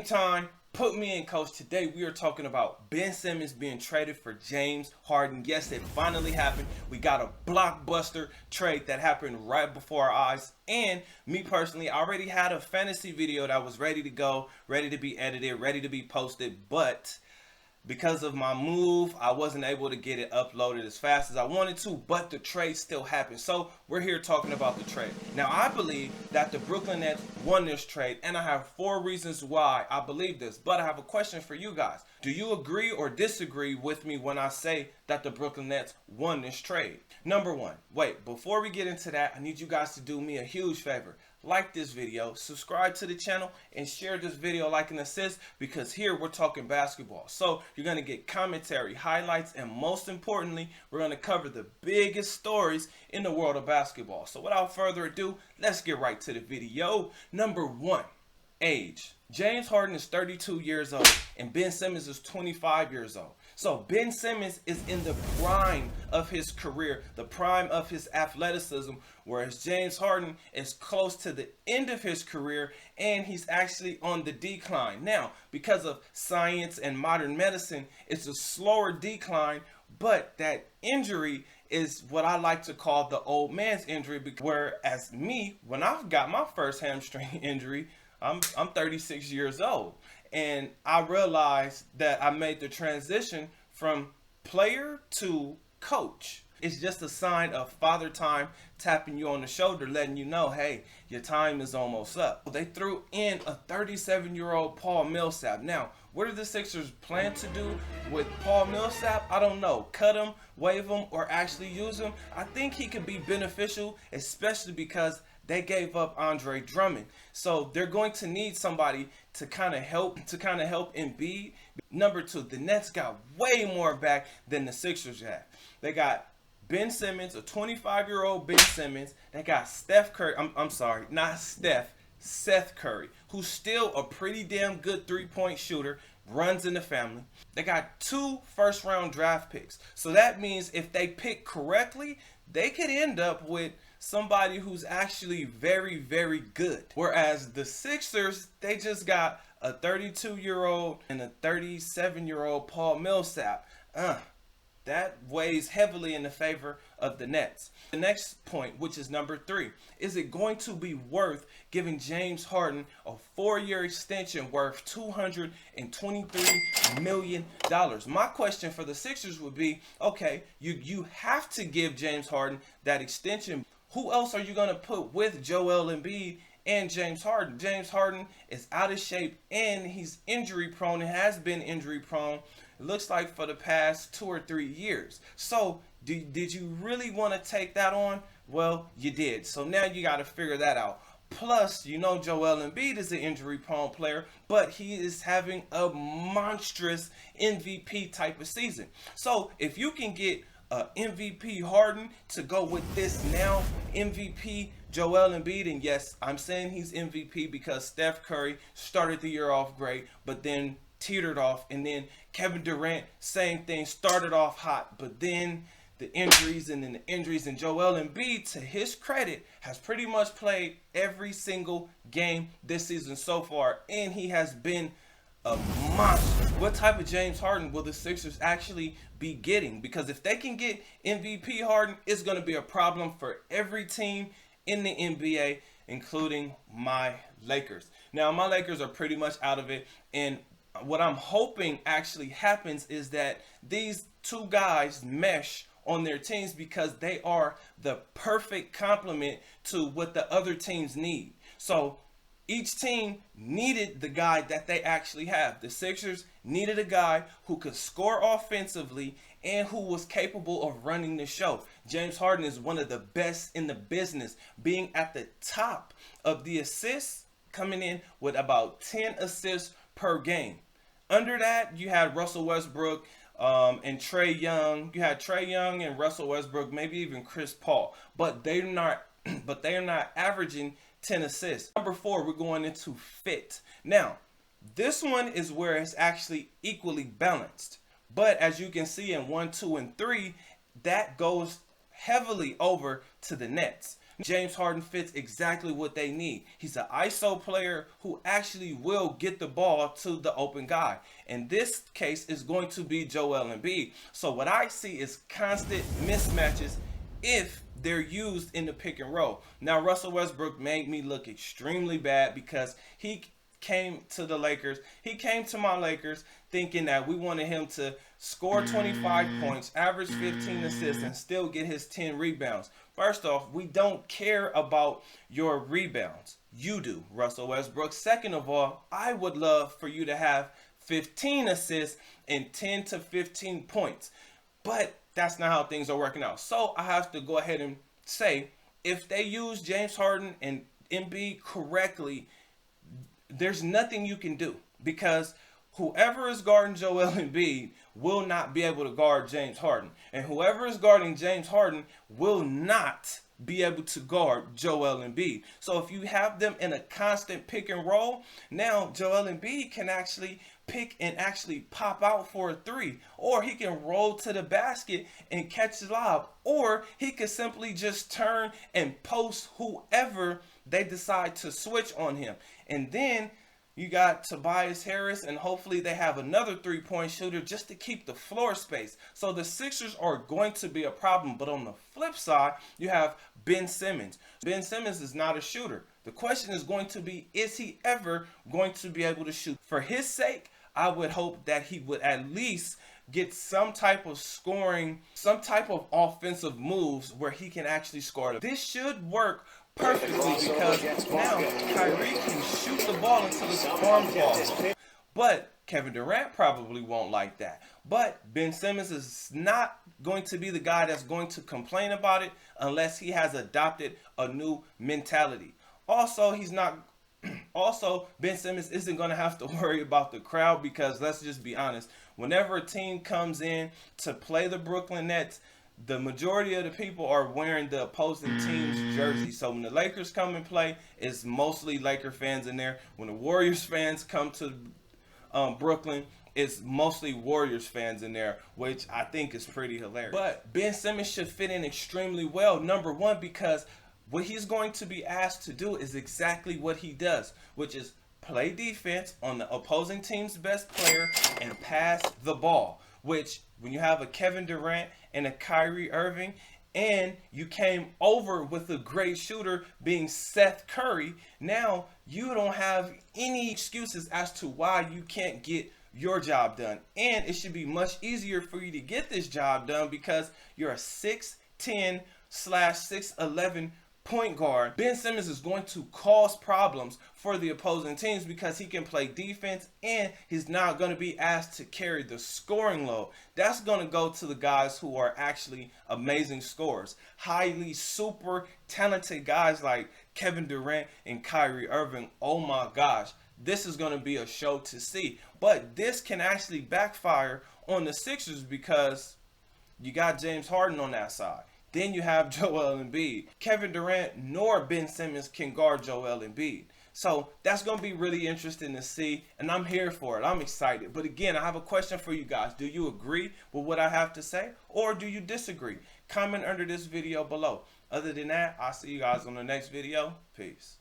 time. Put me in, coach. Today we are talking about Ben Simmons being traded for James Harden. Yes, it finally happened. We got a blockbuster trade that happened right before our eyes. And me personally, I already had a fantasy video that was ready to go, ready to be edited, ready to be posted. But because of my move, I wasn't able to get it uploaded as fast as I wanted to, but the trade still happened. So we're here talking about the trade. Now, I believe that the Brooklyn Nets won this trade, and I have 4 reasons why I believe this. But I have a question for you guys. Do you agree or disagree with me when I say that the Brooklyn Nets won this trade? Number 1, wait, before we get into that, I need you guys to do me a huge favor. Like this video, subscribe to the channel, and share this video like an assist, because here we're talking basketball. So you're going to get commentary, highlights, and most importantly, we're going to cover the biggest stories in the world of basketball. So without further ado, let's get right to the video. Number 1, age. James Harden is 32 years old and Ben Simmons is 25 years old. So Ben Simmons is in the prime of his career, the prime of his athleticism, whereas James Harden is close to the end of his career and he's actually on the decline. Now, because of science and modern medicine, it's a slower decline, but that injury is what I like to call the old man's injury, whereas me, when I got my first hamstring injury, I'm 36 years old, and I realized that I made the transition from player to coach. It's just a sign of father time tapping you on the shoulder, letting you know, hey, your time is almost up. They threw in a 37-year-old Paul Millsap. Now, what do the Sixers plan to do with Paul Millsap? I don't know. Cut him, waive him, or actually use him? I think he could be beneficial, especially because they gave up Andre Drummond. So they're going to need somebody to kind of help Embiid. Number 2, the Nets got way more back than the Sixers have. They got Ben Simmons, a 25-year-old Ben Simmons. They got Steph Curry. I'm sorry, not Steph, Seth Curry, who's still a pretty damn good three-point shooter, runs in the family. They got 2 first-round draft picks. So that means if they pick correctly, they could end up with somebody who's actually very, very good. Whereas the Sixers, they just got a 32-year-old and a 37-year-old Paul Millsap. That weighs heavily in the favor of the Nets. The next point, which is number 3, is it going to be worth giving James Harden a 4-year extension worth $223 million? My question for the Sixers would be, okay, you have to give James Harden that extension. Who else are you going to put with Joel Embiid and James Harden? James Harden is out of shape and he's injury prone and has been injury prone, it looks like, for the past 2 or 3 years. So did you really want to take that on? Well, you did. So now you got to figure that out. Plus, you know, Joel Embiid is an injury prone player, but he is having a monstrous MVP type of season. So if you can get MVP Harden to go with this now MVP Joel Embiid, and yes, I'm saying he's MVP because Steph Curry started the year off great, but then teetered off, and then Kevin Durant, same thing, started off hot, but then the injuries and Joel Embiid, to his credit, has pretty much played every single game this season so far, and he has been a monster. What type of James Harden will the Sixers actually be getting? Because if they can get MVP Harden, it's going to be a problem for every team in the NBA, including my Lakers. Now, my Lakers are pretty much out of it, and what I'm hoping actually happens is that these 2 guys mesh on their teams, because they are the perfect complement to what the other teams need. So each team needed the guy that they actually have. The Sixers needed a guy who could score offensively and who was capable of running the show. James Harden is one of the best in the business, being at the top of the assists, coming in with about 10 assists per game. Under that, you had Russell Westbrook and Trae Young. You had Trae Young and Russell Westbrook, maybe even Chris Paul, but they are not averaging 10 assists. Number 4, we're going into fit. Now, this one is where it's actually equally balanced, but as you can see in 1, 2, and 3, that goes heavily over to the Nets. James Harden fits exactly what they need. He's an ISO player who actually will get the ball to the open guy. In this case, is going to be Joel Embiid. So what I see is constant mismatches if they're used in the pick and roll. Now, Russell Westbrook made me look extremely bad because he came to the Lakers. He came to my Lakers thinking that we wanted him to score 25 points, average 15 assists, and still get his 10 rebounds. First off, we don't care about your rebounds. You do, Russell Westbrook. Second of all, I would love for you to have 15 assists and 10 to 15 points. But that's not how things are working out. So I have to go ahead and say, if they use James Harden and Embiid correctly, there's nothing you can do, because whoever is guarding Joel Embiid will not be able to guard James Harden. And whoever is guarding James Harden will not be able to guard Joel Embiid. So if you have them in a constant pick and roll, now Joel Embiid can actually pick and actually pop out for a three, or he can roll to the basket and catch the lob, or he could simply just turn and post whoever they decide to switch on him. And then you got Tobias Harris, and hopefully they have another three-point shooter just to keep the floor space. So the Sixers are going to be a problem. But on the flip side, you have Ben Simmons. Ben Simmons is not a shooter. The question is going to be, is he ever going to be able to shoot? For his sake, I would hope that he would at least get some type of scoring, some type of offensive moves where he can actually score. This should work perfectly because now Kyrie can shoot the ball until his arm falls off. But Kevin Durant probably won't like that. But Ben Simmons is not going to be the guy that's going to complain about it unless he has adopted a new mentality. Also, Ben Simmons isn't going to have to worry about the crowd, because let's just be honest, whenever a team comes in to play the Brooklyn Nets, the majority of the people are wearing the opposing team's jersey. So when the Lakers come and play, it's mostly Laker fans in there. When the Warriors fans come to Brooklyn, it's mostly Warriors fans in there, which I think is pretty hilarious. But Ben Simmons should fit in extremely well, number one, because what he's going to be asked to do is exactly what he does, which is play defense on the opposing team's best player and pass the ball. Which, when you have a Kevin Durant and a Kyrie Irving, and you came over with a great shooter being Seth Curry, now you don't have any excuses as to why you can't get your job done. And it should be much easier for you to get this job done because you're a 6'10/6'11" point guard. Ben Simmons is going to cause problems for the opposing teams because he can play defense and he's not going to be asked to carry the scoring load. That's going to go to the guys who are actually amazing scorers, highly super talented guys like Kevin Durant and Kyrie Irving. Oh my gosh, this is going to be a show to see. But this can actually backfire on the Sixers because you got James Harden on that side. Then you have Joel Embiid. Kevin Durant nor Ben Simmons can guard Joel Embiid. So that's going to be really interesting to see, and I'm here for it. I'm excited. But again, I have a question for you guys. Do you agree with what I have to say, or do you disagree? Comment under this video below. Other than that, I'll see you guys on the next video. Peace.